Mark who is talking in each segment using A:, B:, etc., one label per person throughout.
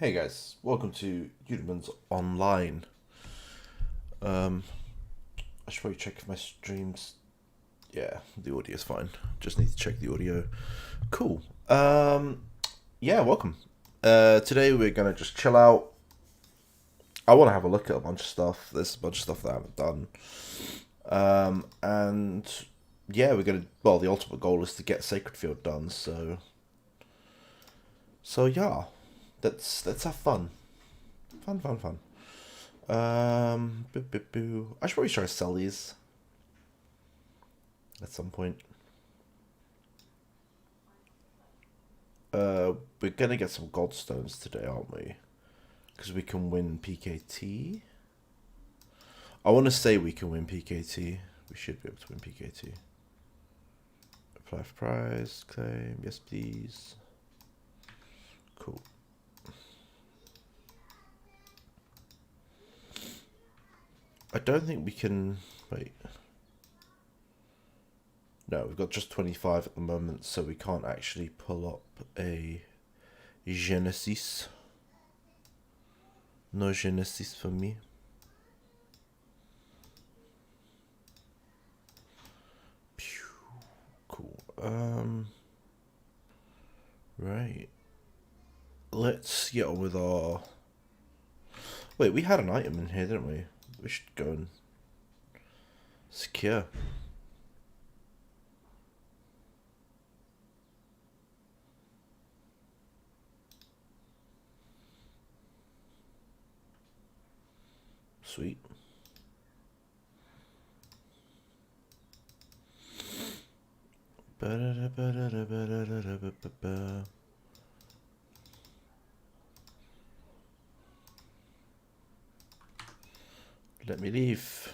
A: Hey guys, welcome to Eudemons Online. I should probably check if my streams. Yeah, the audio is fine. Just need to check the audio. Cool. Yeah, welcome. Today we're gonna just chill out. I want to have a look at a bunch of stuff. There's a bunch of stuff that I haven't done. And yeah, we're gonna. Well, the ultimate goal is to get SacredField done. So yeah, let's have fun. Fun. I should probably try to sell these at some point. We're gonna get some goldstones today, aren't we? Because we can win PKT. I want to say we can win PKT. We should be able to win PKT. Apply for prize, claim, yes please. Cool. I don't think we can. Wait. No, we've got just 25 at the moment, so we can't actually pull up a Genesis. No Genesis for me. Cool. Right. Let's get on with our... Wait, we had an item in here, didn't we? We should go and secure. Sweet. Let me leave.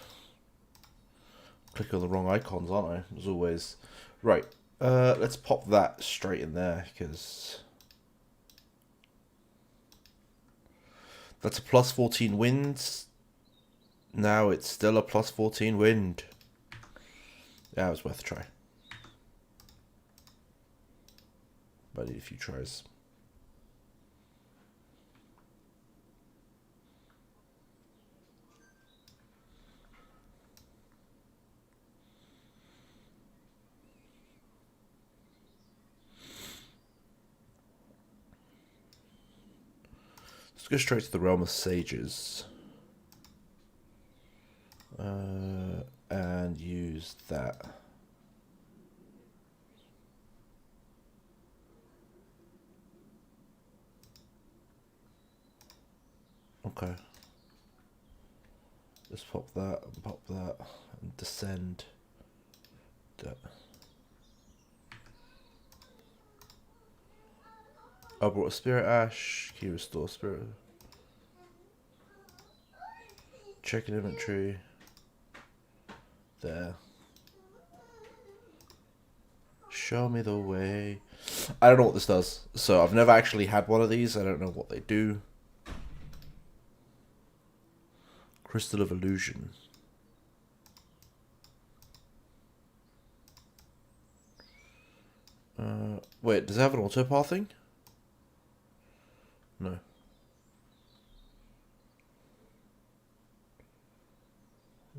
A: Click on the wrong icons, aren't I? As always. Right. Let's pop that straight in there, because that's a plus 14 wind. Now it's still a plus 14 wind. Yeah, it was worth a try. But I need a few tries. Let's go straight to the realm of sages. And use that. Okay. Let's pop that and pop that and descend. That. I brought a spirit ash. Key restore spirit. Check inventory. There. Show me the way. I don't know what this does. So I've never actually had one of these. I don't know what they do. Crystal of Illusion. Wait, does it have an auto pathing? No.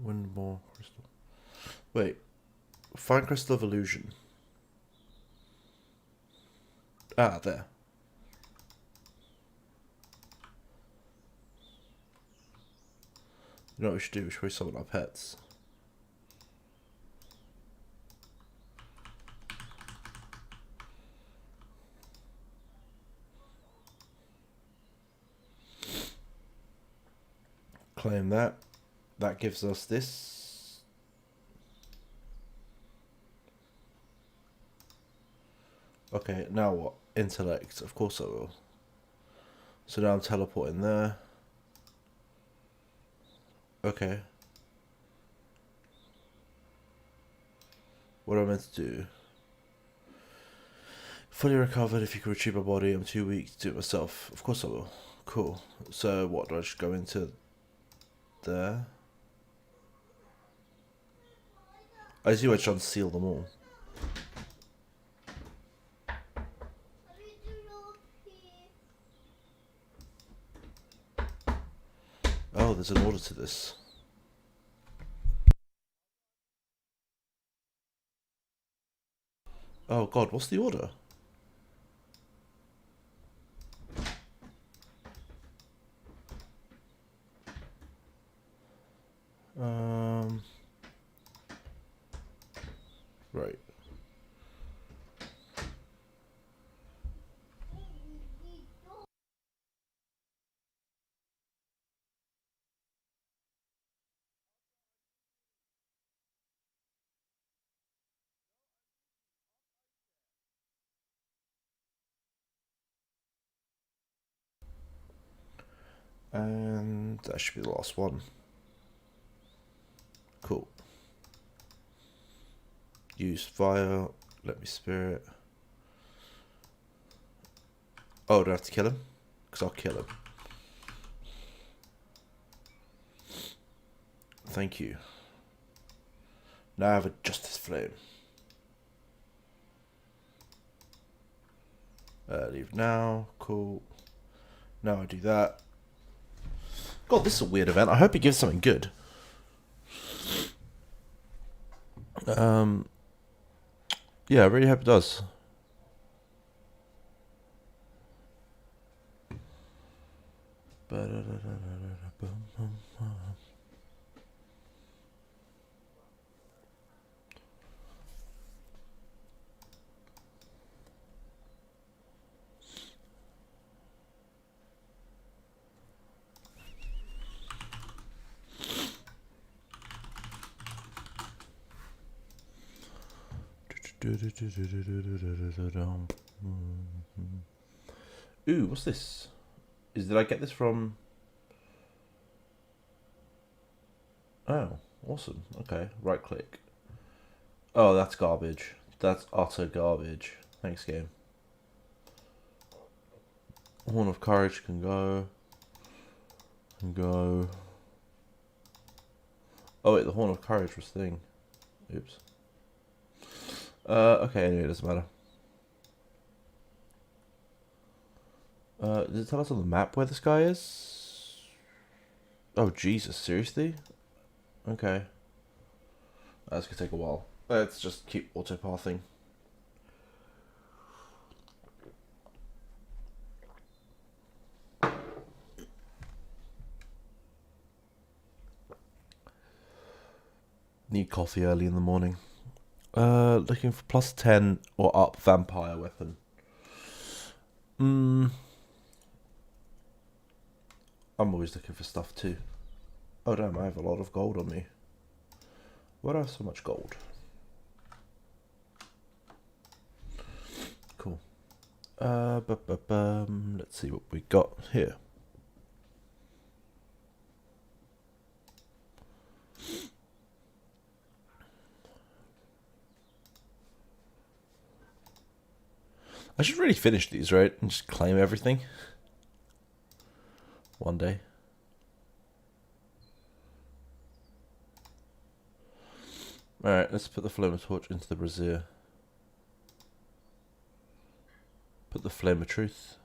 A: One more crystal. Wait. Find Crystal of Illusion. Ah, there. You know what we should do? We should probably summon our pets. Claim that. That gives us this. Okay, now what? Intellect. Of course I will. So now I'm teleporting there. Okay. What am I meant to do? Fully recovered. If you can retrieve my body, I'm too weak to do it myself. Of course I will. Cool. So what, do I just go into there? I see why I try and seal them all. there's an order to this. Oh god, what's the order? Right. And that should be the last one. Cool. Use fire. Let me spirit. Oh, do I have to kill him? Because I'll kill him. Thank you. Now I have a Justice Flame. Leave now. Cool. Now I do that. God, this is a weird event. I hope it gives something good. Yeah, I really hope it does. Ooh, what's this? Did I get this from... Oh, awesome. Okay, right click. Oh, that's garbage. That's utter garbage. Thanks, game. Horn of Courage can go. Can go. Oh wait, the Horn of Courage was thing. Oops. Okay, anyway, it doesn't matter. Does it tell us on the map where this guy is? Oh, Jesus, seriously? Okay. That's gonna take a while. Let's just keep auto-pathing. Need coffee early in the morning. Looking for plus 10 or up vampire weapon. I'm always looking for stuff too. Oh damn, I have a lot of gold on me. Why do I have so much gold? Cool. Let's see what we got here. I should really finish these, right? And just claim everything. One day. Alright, let's put the flame of torch into the brazier. Put the flame of truth.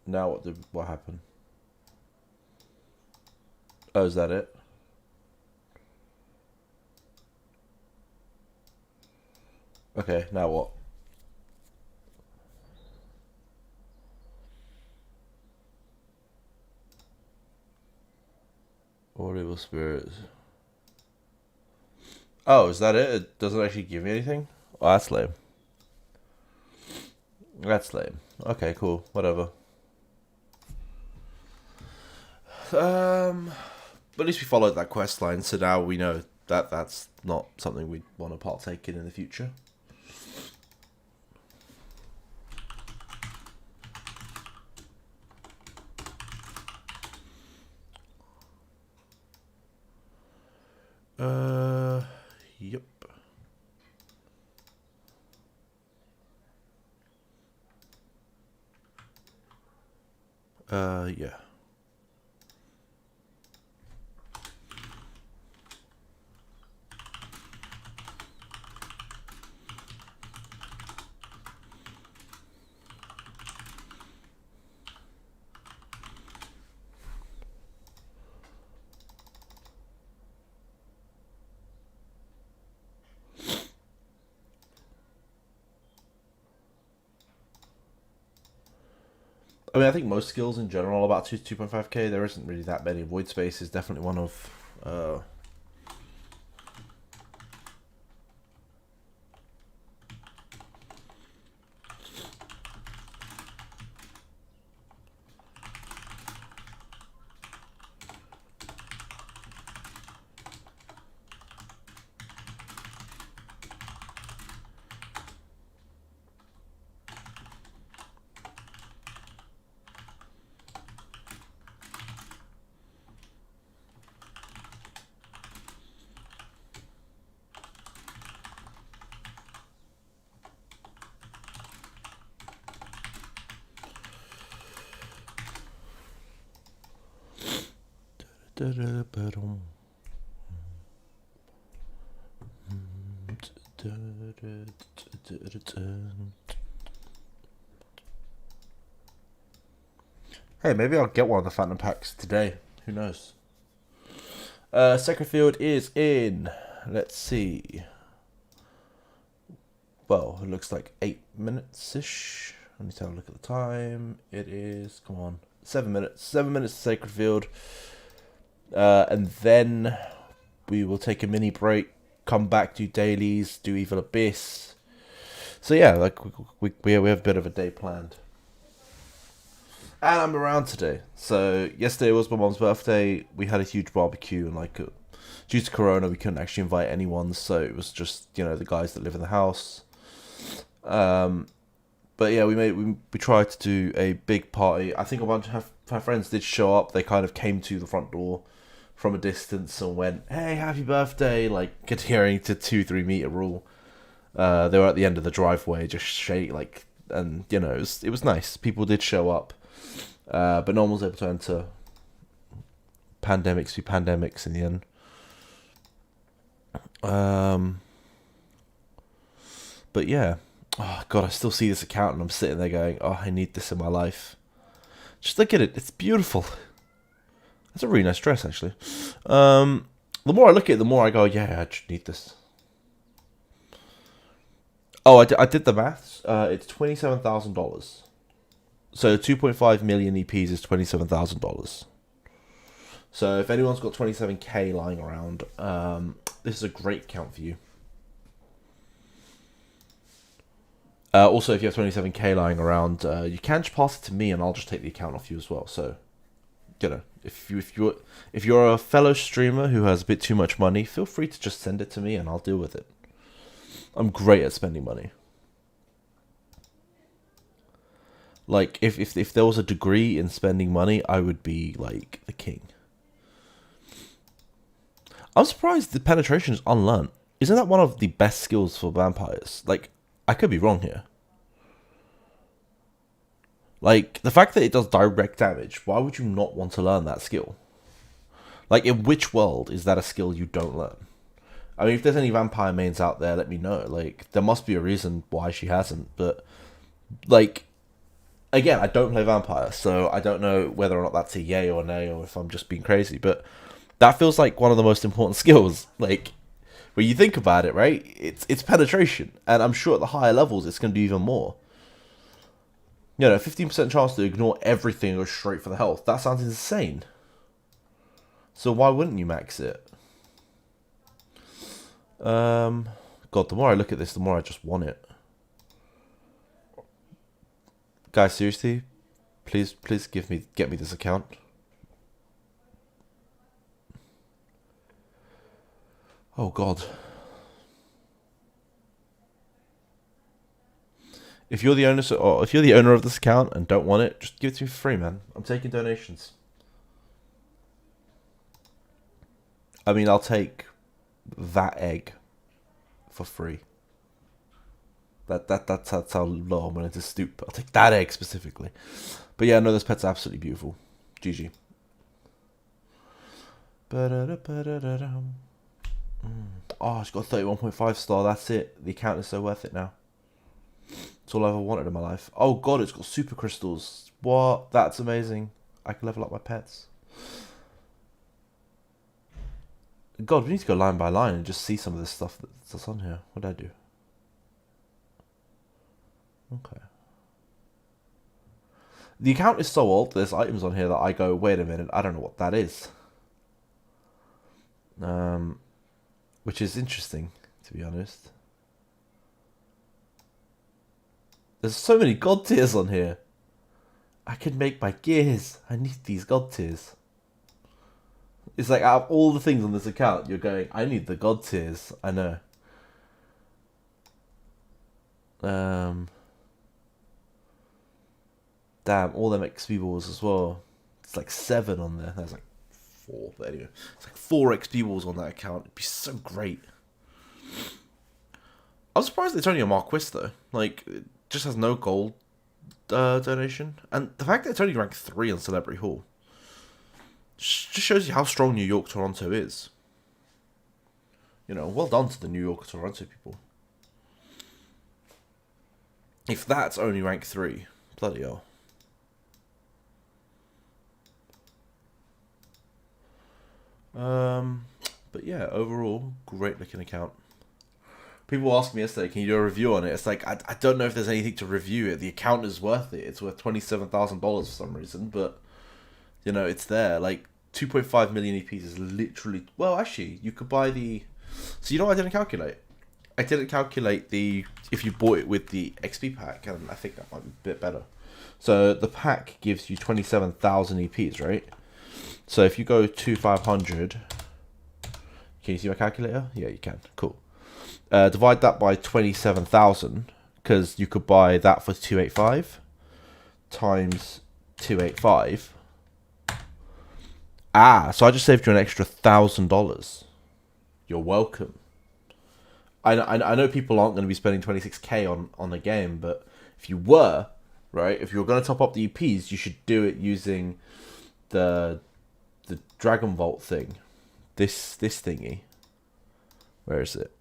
A: Now what happened? Oh, is that it? Okay, now what? Audible spirits. Oh, is that it? It doesn't actually give me anything? Oh, that's lame. That's lame. Okay, cool. Whatever. But at least we followed that quest line, so now we know that that's not something we'd want to partake in the future. Yep. Yeah. I mean, I think most skills in general are about 2.5k. There isn't really that many. Void Space is definitely one of. Hey, maybe I'll get one of the Phantom Packs today. Who knows? SacredField is in. Let's see. Well, it looks like 8 minutes-ish. I need to have a look at the time. It is, come on, 7 minutes. 7 minutes to SacredField. And then we will take a mini break, come back, do dailies, do Evil Abyss. So yeah, like we have a bit of a day planned. And I'm around today. So yesterday was my mom's birthday. We had a huge barbecue, and like due to Corona, we couldn't actually invite anyone. So it was just the guys that live in the house. But yeah, we tried to do a big party. I think a bunch of her friends did show up. They kind of came to the front door from a distance and went, "Hey, happy birthday!" Like adhering to 2-3 meter rule. They were at the end of the driveway, just shake like, and it was nice. People did show up. But no one was able to enter. Pandemics be pandemics in the end. But yeah. Oh god, I still see this account and I'm sitting there going, oh, I need this in my life. Just look at it, it's beautiful. That's a really nice dress, actually. The more I look at it, the more I go, yeah, I just need this. Oh, I did the maths. It's $27,000. So 2.5 million EPs is $27,000. So if anyone's got 27k lying around, this is a great account for you. Also, if you have 27k lying around, you can just pass it to me, and I'll just take the account off you as well. So, if you're a fellow streamer who has a bit too much money, feel free to just send it to me, and I'll deal with it. I'm great at spending money. Like, if there was a degree in spending money, I would be, like, the king. I'm surprised the penetration is unlearned. Isn't that one of the best skills for vampires? Like, I could be wrong here. Like, the fact that it does direct damage, why would you not want to learn that skill? Like, in which world is that a skill you don't learn? I mean, if there's any vampire mains out there, let me know. Like, there must be a reason why she hasn't. But, like, again, I don't play vampire, so I don't know whether or not that's a yay or nay, or if I'm just being crazy. But that feels like one of the most important skills. Like, when you think about it, right? It's penetration. And I'm sure at the higher levels, it's going to do even more. 15% chance to ignore everything and go straight for the health. That sounds insane. So why wouldn't you max it? God, the more I look at this, the more I just want it. Guys, seriously, please get me this account. Oh God. If you're the owner of this account and don't want it, just give it to me for free, man. I'm taking donations. I mean, I'll take that egg for free. That's how low I'm willing to stoop. I'll take that egg specifically. But yeah, no, this pet's absolutely beautiful. GG. Oh, she's got 31.5 star. That's it. The account is so worth it now. It's all I ever wanted in my life. Oh God, it's got super crystals. What? That's amazing. I can level up my pets. God, we need to go line by line and just see some of this stuff that's on here. What did I do? Okay. The account is so old, there's items on here that I go, wait a minute, I don't know what that is. Which is interesting, to be honest. There's so many god tiers on here. I could make my gears. I need these god tiers. It's like out of all the things on this account, you're going, I need the god tiers. I know. Damn, all them XP balls as well. It's like 7 on there. There's like 4, but anyway. It's like 4 XP balls on that account. It'd be so great. I'm surprised it's only a Marquis though. Like, it just has no gold donation. And the fact that it's only ranked 3 on Celebrity Hall just shows you how strong New York Toronto is. You know, well done to the New York Toronto people. If that's only rank 3, bloody hell. But yeah, overall, great looking account. People asked me yesterday, can you do a review on it? It's like, I don't know if there's anything to review it. The account is worth it. It's worth $27,000 for some reason, but, you know, it's there. Like, 2.5 million EPs is literally... Well, actually, you could buy the... So, you know what I didn't calculate? I didn't calculate the... If you bought it with the XP pack, and I think that might be a bit better. So, the pack gives you 27,000 EPs, right? So, if you go to 500... Can you see my calculator? Yeah, you can. Cool. Divide that by 27,000, because you could buy that for 285 times 285. So I just saved you an extra $1,000. You're welcome. I know people aren't going to be spending 26k on a game, but if you were, right, if you were going to top up the EPs, you should do it using the Dragon Vault thing. This thingy. Where is it?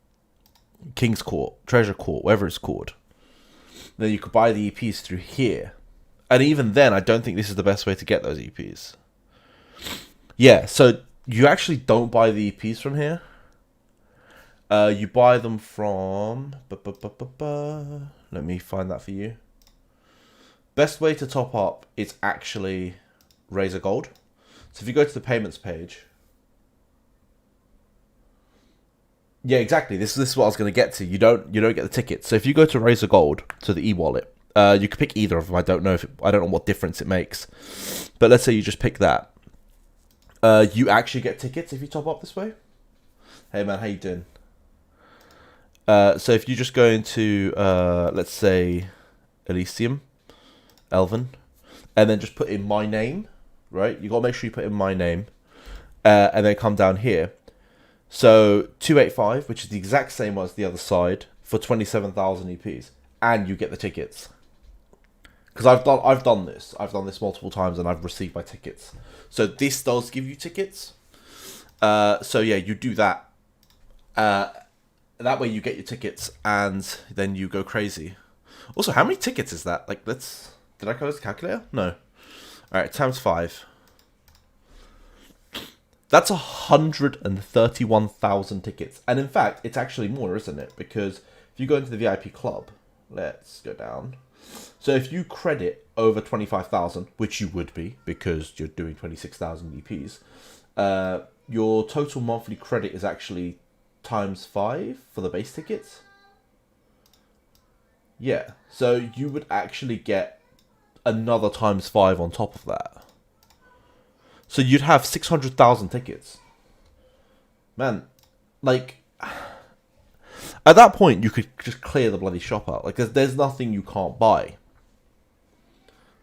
A: King's Court, Treasure Court, whatever it's called. Then you could buy the EPs through here. And even then, I don't think this is the best way to get those EPs. Yeah, so you actually don't buy the EPs from here. You buy them from... Let me find that for you. Best way to top up is actually Razor Gold. So if you go to the payments page... Yeah, exactly. This is what I was going to get to. You don't get the tickets. So if you go to Razor Gold, to the e-wallet, you could pick either of them. I don't know what difference it makes, but let's say you just pick that. You actually get tickets if you top up this way. Hey man, how you doing? So if you just go into let's say Elysium, Elven, and then just put in my name, right? You got to make sure you put in my name, and then come down here. So 285, which is the exact same as the other side, for 27,000 EPs, and you get the tickets. Because I've done this multiple times, and I've received my tickets. So this does give you tickets. So yeah, you do that. That way you get your tickets, and then you go crazy. Also, how many tickets is that? Like, did I close the calculator? No. All right, times 5. That's 131,000 tickets. And in fact, it's actually more, isn't it? Because if you go into the VIP club, let's go down. So if you credit over 25,000, which you would be because you're doing 26,000 EPs, your total monthly credit is actually times 5 for the base tickets. Yeah, so you would actually get another times 5 on top of that. So you'd have 600,000 tickets. Man, like, at that point, you could just clear the bloody shop out. Like, there's nothing you can't buy.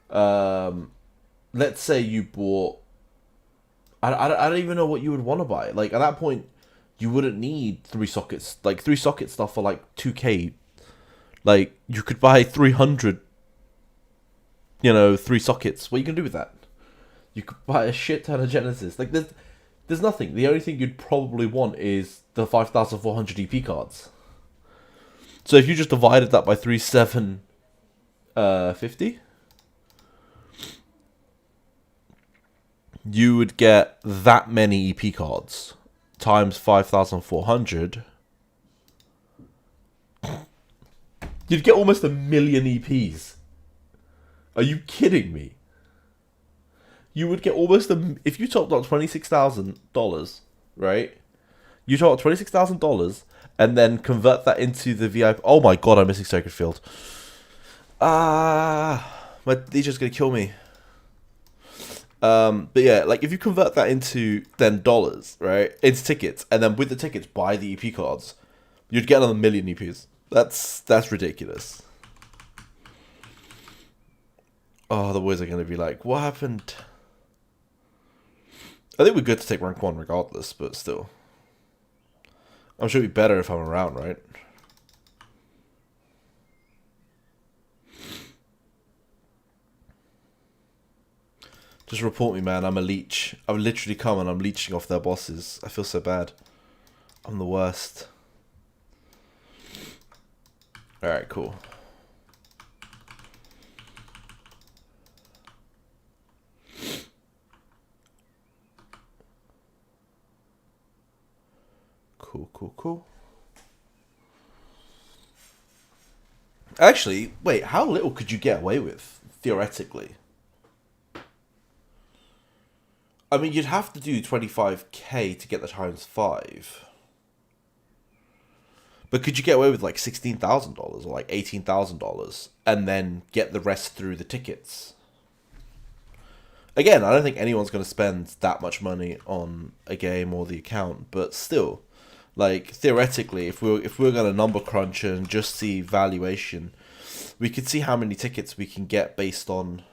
A: Let's say you bought... I don't even know what you would want to buy. Like, at that point, you wouldn't need 3 sockets. Like, 3 socket stuff for, like, 2k. Like, you could buy 300, 3 sockets. What are you going to do with that? You could buy a shit ton of Genesis. Like, there's nothing. The only thing you'd probably want is the 5,400 EP cards. So if you just divided that by 3,750, you would get that many EP cards times 5,400. You'd get almost 1 million EPs. Are you kidding me? you would get almost if you topped up $26,000, right? You top up $26,000 and then convert that into the VIP. Oh my god, I'm missing SacredField. My DJ's gonna kill me. But yeah, like if you convert that into then dollars, right, into tickets, and then with the tickets buy the EP cards, you'd get another million EPs. That's ridiculous. Oh, the boys are gonna be like, what happened? I think we're good to take rank 1 regardless, but still. I'm sure it'd be better if I'm around, right? Just report me, man. I'm a leech. I've literally come and I'm leeching off their bosses. I feel so bad. I'm the worst. Alright, cool. Cool. Actually, wait, how little could you get away with, theoretically? I mean, you'd have to do 25k to get the times 5. But could you get away with like $16,000 or like $18,000 and then get the rest through the tickets? Again, I don't think anyone's going to spend that much money on a game or the account, but still, like theoretically, if we're going to number crunch and just see valuation, we could see how many tickets we can get based on.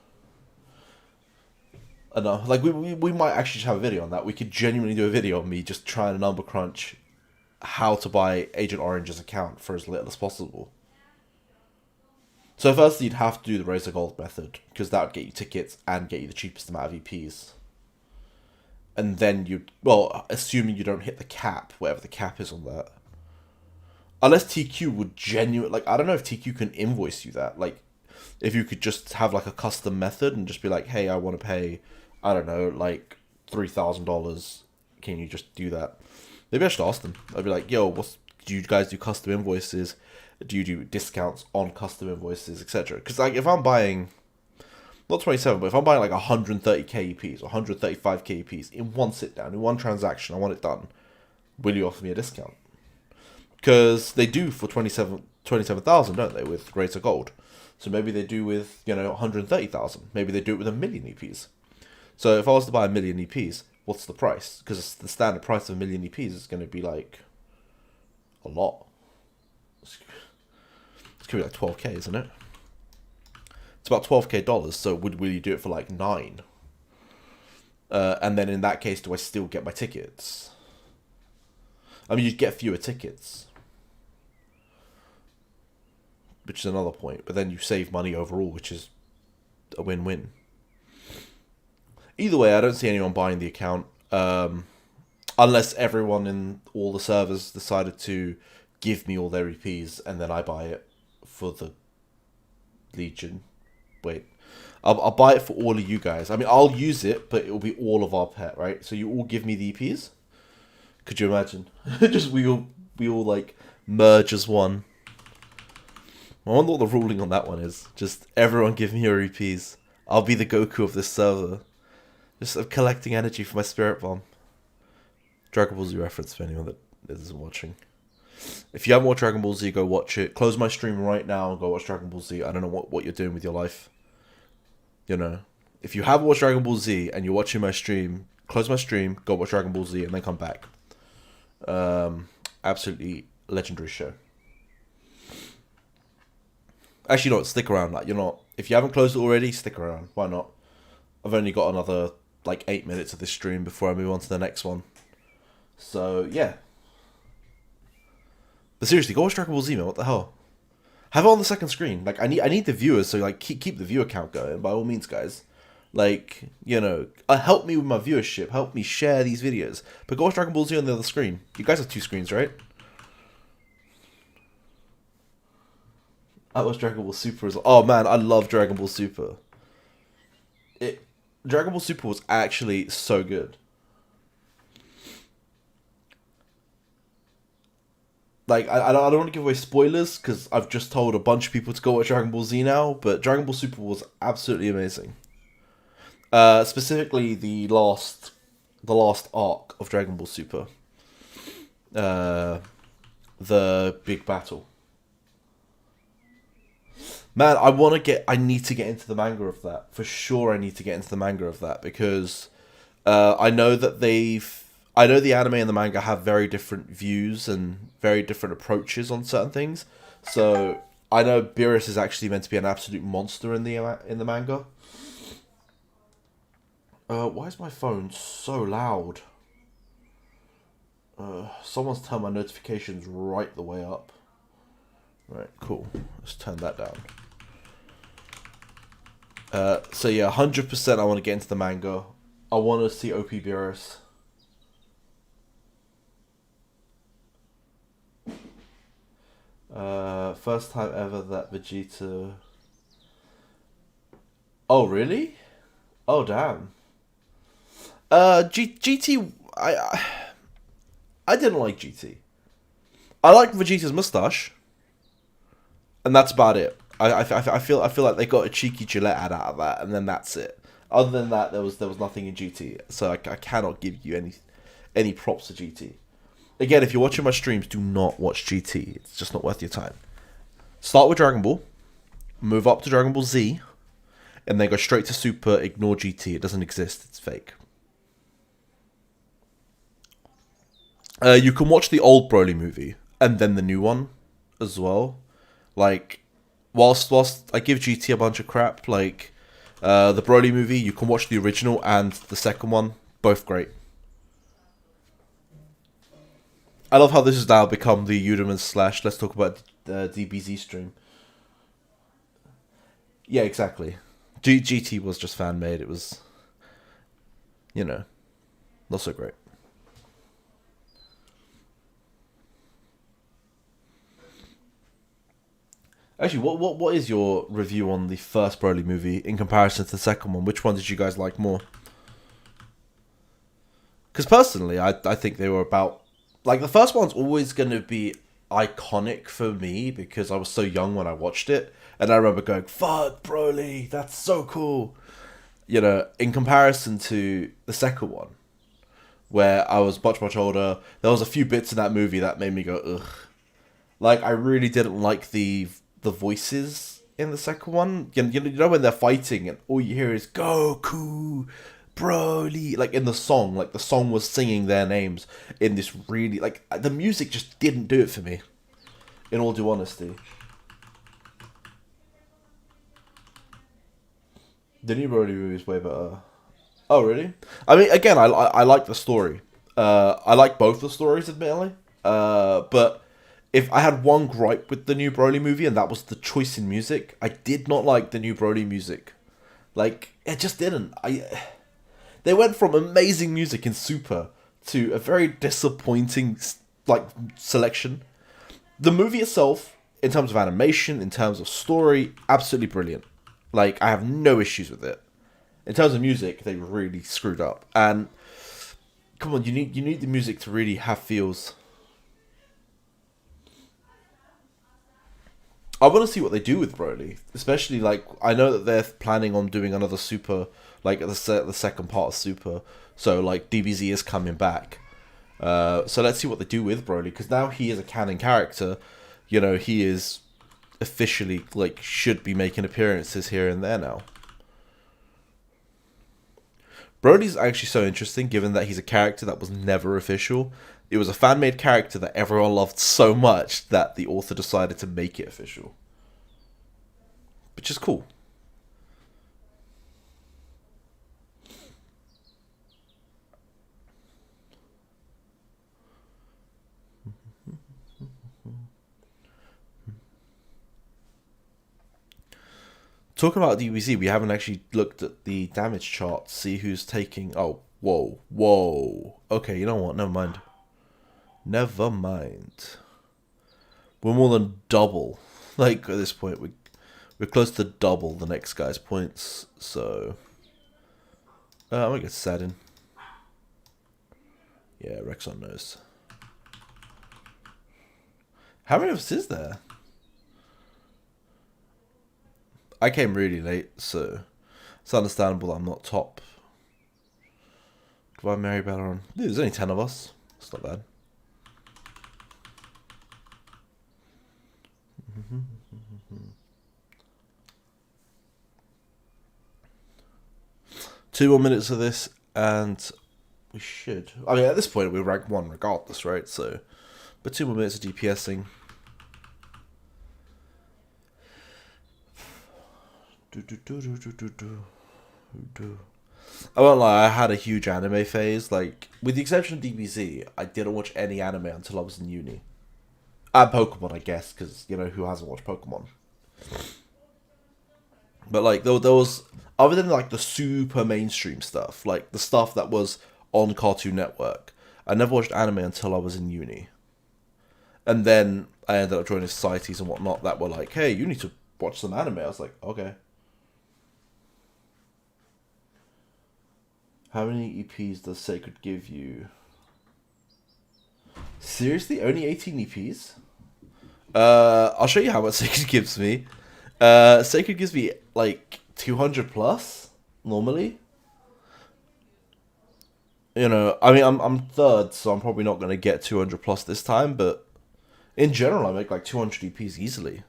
A: Like we might actually just have a video on that. We could genuinely do a video on me just trying to number crunch how to buy Agent Orange's account for as little as possible. So first you'd have to do the Razor Gold method, because that would get you tickets and get you the cheapest amount of EPs. And then assuming you don't hit the cap, whatever the cap is on that. Unless TQ would genuinely, like, I don't know if TQ can invoice you that. Like, if you could just have like a custom method and just be like, hey, I want to pay, I don't know, like $3,000. Can you just do that? Maybe I should ask them. I'd be like, yo, do you guys do custom invoices? Do you do discounts on custom invoices, etc.? Because like if I'm buying, not 27, but if I'm buying like 130k EPs or 135k EPs in one sit down, in one transaction, I want it done, will you offer me a discount? Because they do for 27,000, don't they, with Greater Gold? So maybe they do with, 130,000. Maybe they do it with a million EPs. So if I was to buy a million EPs, what's the price? Because the standard price of a million EPs is going to be like a lot. It's going to be like 12k, isn't it? It's about 12k dollars. So will you do it for like 9? And then in that case, do I still get my tickets? I mean, you'd get fewer tickets, which is another point. But then you save money overall, which is a win-win. Either way, I don't see anyone buying the account. Unless everyone in all the servers decided to give me all their EPs and then I buy it for the Legion. Wait. I'll buy it for all of you guys. I mean, I'll use it, but it will be all of our pet, right? So you all give me the EPs? Could you imagine? Just we all like merge as one. I wonder what the ruling on that one is. Just everyone give me your EPs. I'll be the Goku of this server. Just collecting energy for my Spirit Bomb. Dragon Ball Z reference for anyone that isn't watching. If you haven't watched Dragon Ball Z, go watch it. Close my stream right now and go watch Dragon Ball Z. I don't know what you're doing with your life. If you haven't watched Dragon Ball Z and you're watching my stream, close my stream, go watch Dragon Ball Z, and then come back. Absolutely legendary show. Actually, no, stick around. If you haven't closed it already, stick around. Why not? I've only got another 8 minutes of this stream before I move on to the next one. So yeah. But seriously, go watch Dragon Ball Z, man. What the hell? Have it on the second screen. I need the viewers, so keep the viewer count going. By all means, guys. Help me with my viewership. Help me share these videos. But go watch Dragon Ball Z on the other screen. You guys have 2 screens, right? I watched Dragon Ball Super as well. Oh man, I love Dragon Ball Super. Dragon Ball Super was actually so good. I don't want to give away spoilers because I've just told a bunch of people to go watch Dragon Ball Z now, but Dragon Ball Super was absolutely amazing. Specifically the last arc of Dragon Ball Super. The big battle. Man, I need to get into the manga of that. For sure I need to get into the manga of that because I know the anime and the manga have very different views and very different approaches on certain things. So I know Beerus is actually meant to be an absolute monster in the manga. Why is my phone so loud? Someone's turned my notifications right the way up. Right, cool. Let's turn that down. So yeah, 100% I want to get into the manga. I want to see OP Beerus. First time ever that Vegeta... Oh, really? Oh, damn. GT... I didn't like GT. I like Vegeta's mustache. And that's about it. I feel like they got a cheeky Gillette ad out of that, and then that's it. Other than that, there was nothing in GT, so I cannot give you any props to GT. Again, if you're watching my streams, do not watch GT. It's just not worth your time. Start with Dragon Ball, move up to Dragon Ball Z, and then go straight to Super. Ignore GT. It doesn't exist. It's fake. You can watch the old Broly movie and then the new one as well. Like, whilst I give GT a bunch of crap, like the Broly movie, you can watch the original and the second one, both great. I love how this has now become the Eudemons / let's talk about the DBZ stream. Yeah, exactly. GT was just fan made. It was, not so great. Actually, what is your review on the first Broly movie in comparison to the second one? Which one did you guys like more? Because personally, I think they were about... Like, the first one's always going to be iconic for me because I was so young when I watched it. And I remember going, fuck, Broly, that's so cool. In comparison to the second one, where I was much, much older, there was a few bits in that movie that made me go, ugh. Like, I really didn't like the voices in the second one. You know when they're fighting and all you hear is Goku, Broly, like in the song, like the song was singing their names in this really, like, the music just didn't do it for me, in all due honesty. The new Broly movie is way better. Oh, really? I mean, again, I like the story. I like both the stories, admittedly. But if I had one gripe with the new Broly movie, and that was the choice in music, I did not like the new Broly music. Like, it just didn't. They went from amazing music in Super to a very disappointing, like, selection. The movie itself, in terms of animation, in terms of story, absolutely brilliant. Like, I have no issues with it. In terms of music, they really screwed up. And come on, you need the music to really have feels. I want to see what they do with Broly, especially, like, I know that they're planning on doing another Super, like the second part of Super. So, like, DBZ is coming back. So let's see what they do with Broly, because now he is a canon character. He is officially, like, should be making appearances here and there now. Broly's actually so interesting, given that he's a character that was never official. It was a fan-made character that everyone loved so much that the author decided to make it official. Which is cool. Talking about DBZ, we haven't actually looked at the damage chart, see who's taking... Oh, whoa. Okay, you know what? Never mind. We're more than double. Like, at this point, we're close to double the next guy's points, so... I'm gonna get Sadin. Yeah, Rexon knows. How many of us is there? I came really late, so It's understandable that I'm not top. Goodbye, Mary Belleron. Dude, there's only 10 of us. It's not bad. Two more minutes of this, and we should. I mean, at this point, we're rank 1 regardless, right? So, but 2 more minutes of DPSing. I won't lie, I had a huge anime phase. Like, with the exception of DBZ, I didn't watch any anime until I was in uni. And Pokemon, I guess, because, you know, who hasn't watched Pokemon? But, like, there was, other than, like, the super mainstream stuff, like, the stuff that was on Cartoon Network, I never watched anime until I was in uni. And then I ended up joining societies and whatnot that were like, hey, you need to watch some anime. I was like, okay. How many EPs does Sacred give you? Seriously? Only 18 EPs? I'll show you how much Sacred gives me. Sacred gives me, like, 200 plus, normally. You know, I mean, I'm third, so I'm probably not going to get 200 plus this time, but in general, I make, like, 200 EPs easily.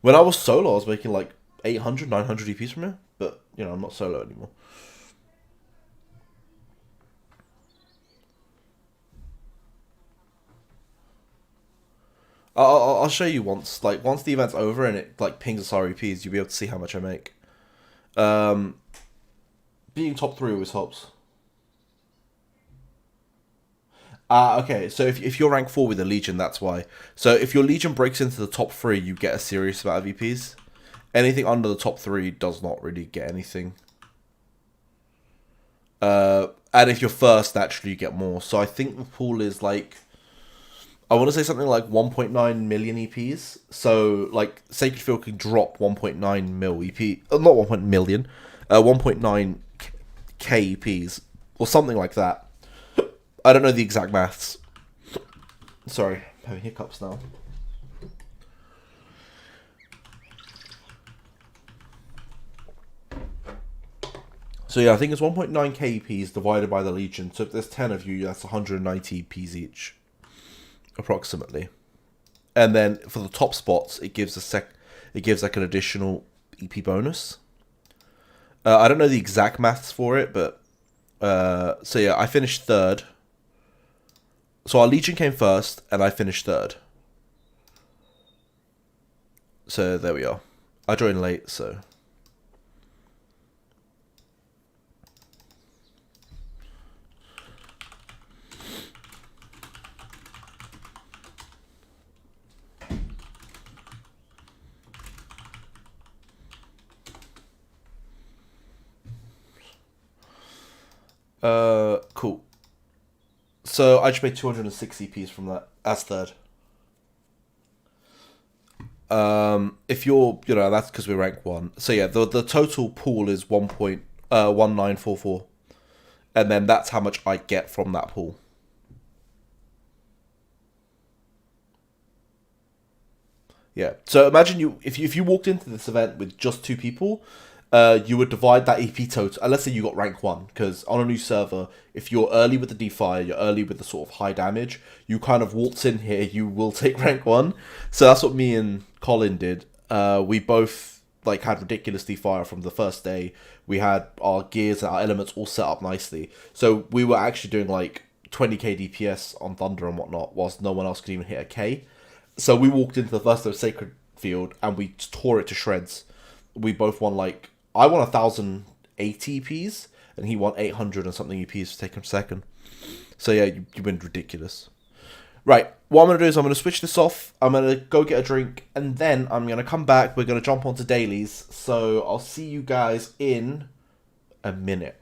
A: When I was solo, I was making, like, 800, 900 EPs from here, but, you know, I'm not solo anymore. I'll show you once. Like, once the event's over and it, like, pings us REPs, you'll be able to see how much I make. Being top 3 always helps. Okay, so if you're rank 4 with a Legion, that's why. So if your Legion breaks into the top 3, you get a serious amount of EPs. Anything under the top 3 does not really get anything. And if you're first, naturally you get more. So I think the pool is, like, I want to say something like 1.9 million EPs. So, like, SacredField can drop 1.9 mil EP. Not 1 million. 1.9 K EPs. Or something like that. I don't know the exact maths. Sorry, I'm having hiccups now. So yeah, I think it's 1.9k EPs divided by the Legion. So if there's 10 of you, that's 190 EPs each. Approximately. And then for the top spots, it gives like an additional EP bonus. I don't know the exact maths for it, but so yeah, I finished third. So our Legion came first, and I finished third. So there we are. I joined late, so. Cool. So I just made 260 EPs from that as third. If you're, you know, that's because we're rank 1. So yeah, the total pool is 1.1944, and then that's how much I get from that pool. Yeah. So imagine if you walked into this event with just 2 people, you would divide that EP total. And let's say you got rank 1, because on a new server, if you're early with the D-Fire, you're early with the sort of high damage, you kind of waltz in here, you will take rank 1. So that's what me and Colin did. We both like had ridiculous D-Fire from the first day. We had our gears and our elements all set up nicely. So we were actually doing like 20k DPS on Thunder and whatnot, whilst no one else could even hit a K. So we walked into the first of SacredField and we tore it to shreds. We both won like, I won 1,080 EPs, and he won 800 and something EPs to take him second. So yeah, you win ridiculous. Right, what I'm going to do is I'm going to switch this off, I'm going to go get a drink, and then I'm going to come back, we're going to jump onto dailies, so I'll see you guys in a minute.